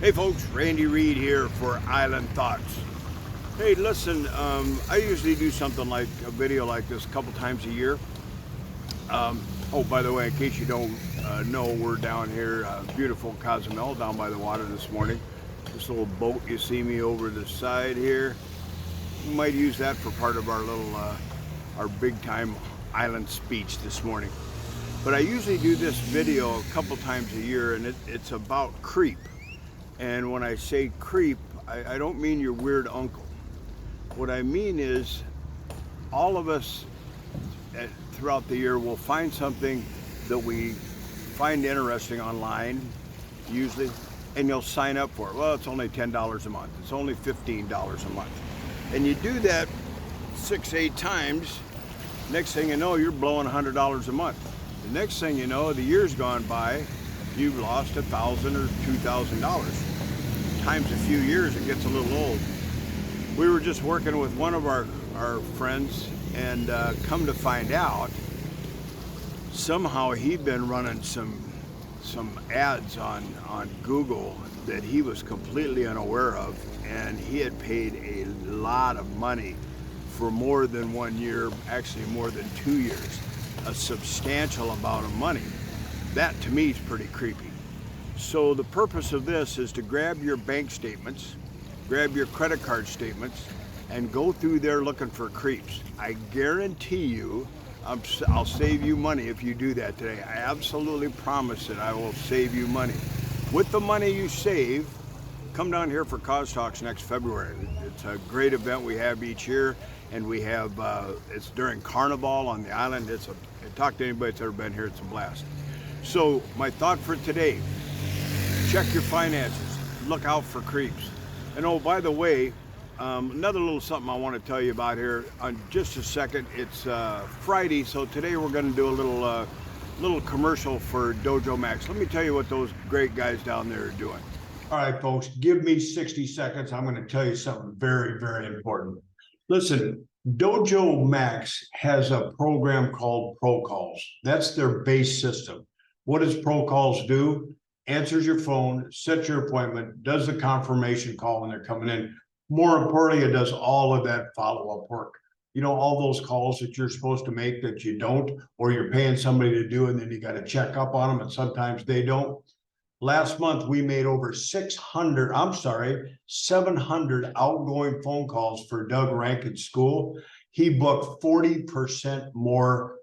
Hey folks, Randy Reed here for Island Thoughts. Hey, listen, I usually do something like a video like this a couple times a year. Oh, by the way, in case you don't know, we're down here, beautiful Cozumel, down by the water this morning. This little boat you see me over the side here, we might use that for part of our little, our big time island speech this morning. But I usually do this video a couple times a year, and it's about creep. And when I say creep, I don't mean your weird uncle. What I mean is all of us throughout the year will find something that we find interesting online, usually, and you'll sign up for it. Well, it's only $10 a month. It's only $15 a month. And you do that 6-8 times, next thing you know, you're blowing $100 a month. The next thing you know, the year's gone by, you've lost $1,000 or $2,000. Times a few years, it gets a little old. We were just working with one of our friends, and come to find out, somehow he'd been running some ads on Google that he was completely unaware of, and he had paid a lot of money for more than 1 year, actually more than 2 years, a substantial amount of money. That to me is pretty creepy. So the purpose of this is to grab your bank statements, grab your credit card statements, and go through there looking for creeps. I guarantee you, I'll save you money if you do that today. I absolutely promise that I will save you money. With the money you save, come down here for Cause Talks next February. It's a great event we have each year, and we have, it's during Carnival on the island. Talk to anybody that's ever been here, it's a blast. So my thought for today, check your finances, look out for creeps. And oh, by the way, another little something I want to tell you about here on just a second. It's Friday, so today we're going to do a little commercial for Dojo Max. Let me tell you what those great guys down there are doing. All right, folks, give me 60 seconds. I'm going to tell you something very, very important. Listen, Dojo Max has a program called Pro Calls. That's their base system. What does Pro Calls do? Answers your phone, sets your appointment, does the confirmation call when they're coming in. More importantly, it does all of that follow-up work. You know, all those calls that you're supposed to make that you don't, or you're paying somebody to do, and then you got to check up on them, and sometimes they don't. Last month, we made over 700 outgoing phone calls for Doug Rankin's school. He booked 40% more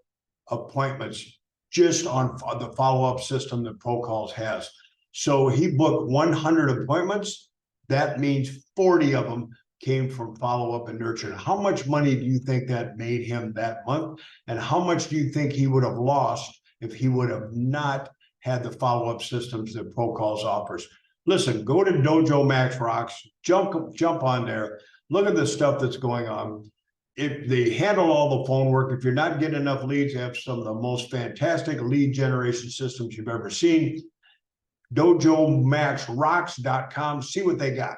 appointments just on the follow-up system that Pro Calls has. So he booked 100 appointments. That means 40 of them came from follow-up and nurture. How much money do you think that made him that month? And how much do you think he would have lost if he would have not had the follow-up systems that Pro Calls offers? Listen, go to Dojo Max Rocks, jump on there, look at the stuff that's going on. If they handle all the phone work, if you're not getting enough leads, they have some of the most fantastic lead generation systems you've ever seen. DojoMaxRocks.com, see what they got.